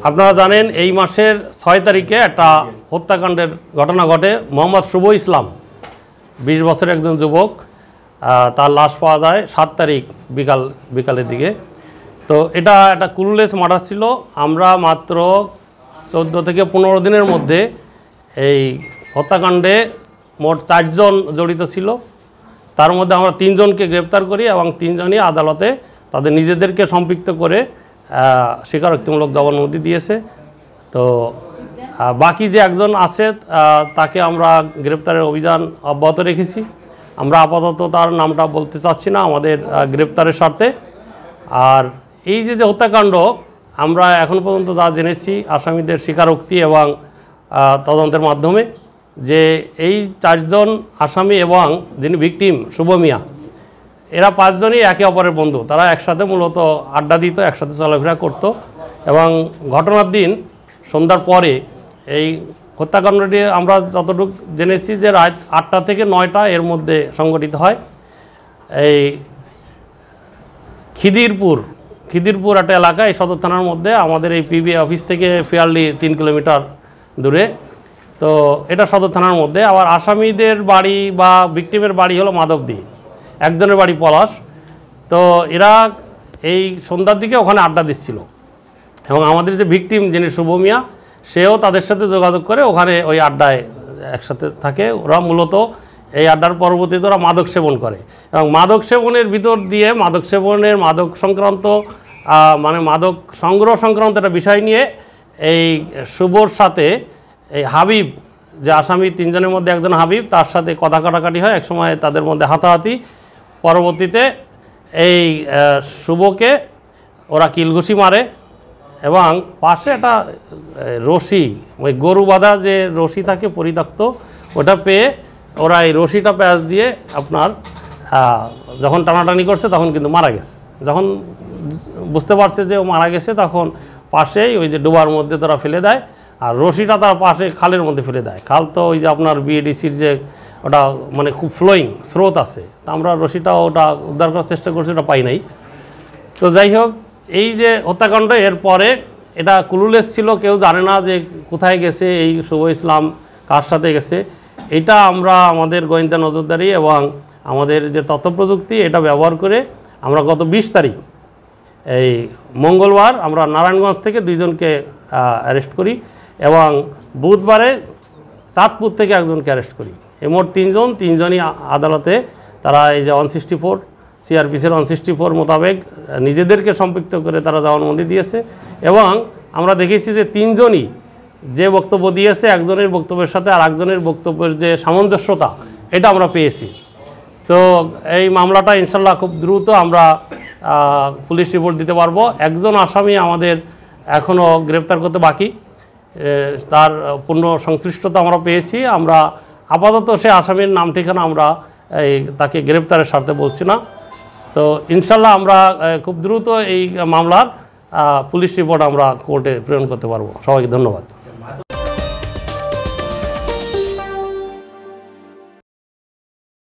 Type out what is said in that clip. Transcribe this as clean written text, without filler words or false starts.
আপনারা জানেন এই মাসের 6 তারিখে একটা হত্যাকাণ্ডের ঘটনা ঘটে। মোহাম্মদ শুভ ইসলাম 20 বছরের একজন যুবক, তার লাশ পাওয়া যায় 7 তারিখ বিকালের দিকে। তো এটা একটা ক্লুলেস মার্ডার ছিল। আমরা মাত্র 14 থেকে 15 দিনের মধ্যে এই হত্যাকাণ্ডে মোট 4 জন জড়িত ছিল। তার মধ্যে আমরা 3 জনকে গ্রেপ্তার করি এবং 3 জনই আদালতে তাদের নিজেদেরকে সম্পৃক্ত করে স্বীকারোক্তিমূলক জবানবন্দি দিয়েছে। তো বাকি যে একজন আছে তাকে আমরা গ্রেপ্তারের অভিযান অব্যাহত রেখেছি। আমরা আপাতত তার নামটা বলতে চাচ্ছি না আমাদের গ্রেপ্তারের স্বার্থে। আর এই যে হত্যাকাণ্ড আমরা এখন পর্যন্ত যা জেনেছি আসামিদের স্বীকারোক্তি এবং তদন্তের মাধ্যমে যে এই 4 জন আসামি এবং যিনি ভিকটিম শুভ মিয়া, এরা 5 জনই একে অপরের বন্ধু। তারা একসাথে মূলত আড্ডা দিত, একসাথে চলাফেরা করত এবং ঘটনার দিন সন্ধ্যার পরে এই হত্যাকাণ্ডটি আমরা যতটুকু জেনেছি যে রাত 8টা থেকে 9টা এর মধ্যে সংঘটিত হয়। এই খিদিরপুর একটা এলাকা, এই সদর থানার মধ্যে আমাদের এই পিবি অফিস থেকে ফেয়ারলি 3 কিলোমিটার দূরে। তো এটা সদর থানার মধ্যে। আবার আসামিদের বাড়ি বা ভিকটিমের বাড়ি হলো মাধবদী, একজনের বাড়ি পলাশ। তো এরা এই সন্ধ্যার দিকে ওখানে আড্ডা দিচ্ছিল এবং আমাদের যে ভিকটিম যিনি শুভ মিয়া, সেও তাদের সাথে যোগাযোগ করে ওখানে ওই আড্ডায় একসাথে থাকে। ওরা মূলত এই আড্ডার পরবর্তীতে ওরা মাদক সেবন করে এবং মাদক সেবনের ভিতর দিয়ে মাদক সংক্রান্ত মাদক সংগ্রহ সংক্রান্ত একটা বিষয় নিয়ে এই শুভর সাথে এই হাবিব, যে আসামি 3 জনের মধ্যে একজন হাবিব, তার সাথে কথা কাটাকাটি হয়। একসময় তাদের মধ্যে হাতাহাতি, পরবর্তীতে এই শুভকে ওরা কিলঘুষি মারে এবং পাশে একটা রশি, ওই গরু বাঁধা যে রশি থাকে পরিত্যক্ত, ওটা পেয়ে ওরা এই রশিটা প্যাঁচ দিয়ে আপনার যখন টানাটানি করছে তখন কিন্তু মারা গেছে। যখন বুঝতে পারছে যে ও মারা গেছে তখন পাশেই ওই যে ডোবার মধ্যে তারা ফেলে দেয় আর রশিটা তার পাশে খালের মধ্যে ফেলে দেয়। খাল তো ওই যে আপনার বিএডিসির যে ওটা খুব ফ্লোয়িং স্রোত আছে, তা আমরা রশিটা ওটা উদ্ধার করার চেষ্টা করছি, ওটা পাই নাই। তো যাই হোক, এই যে হত্যাকাণ্ড এর পরে এটা ক্লুলেস ছিল, কেউ জানে না যে কোথায় গেছে এই শুভ ইসলাম, কার সাথে গেছে। এটা আমরা আমাদের গোয়েন্দা নজরদারি এবং আমাদের যে তথ্য প্রযুক্তি এটা ব্যবহার করে আমরা গত 20 তারিখ এই মঙ্গলবার আমরা নারায়ণগঞ্জ থেকে 2 জনকে অ্যারেস্ট করি এবং বুধবারে চাঁদপুর থেকে একজনকে অ্যারেস্ট করি। এই মোট 3 জনই আদালতে তারা এই যে 164 সিআরপিসির 164 মোতাবেক নিজেদেরকে সম্পৃক্ত করে তারা জবানবন্দি দিয়েছে এবং আমরা দেখেছি যে 3 জনই যে বক্তব্য দিয়েছে একজনের বক্তব্যের সাথে আর একজনের বক্তব্যের যে সামঞ্জস্যতা এটা আমরা পেয়েছি। তো এই মামলাটা ইনশাল্লাহ খুব দ্রুত আমরা পুলিশ রিপোর্ট দিতে পারবো। একজন আসামি আমাদের এখনও গ্রেপ্তার করতে বাকি, তার পূর্ণ সংশ্লিষ্টতা আমরা পেয়েছি। আমরা আপাতত সে আসামির নাম ঠিকানা আমরা তাকে গ্রেপ্তারের স্বার্থে বলছি না। তো ইনশাল্লাহ আমরা খুব দ্রুত এই মামলার পুলিশ রিপোর্ট আমরা কোর্টে প্রেরণ করতে পারবো। সবাইকে ধন্যবাদ।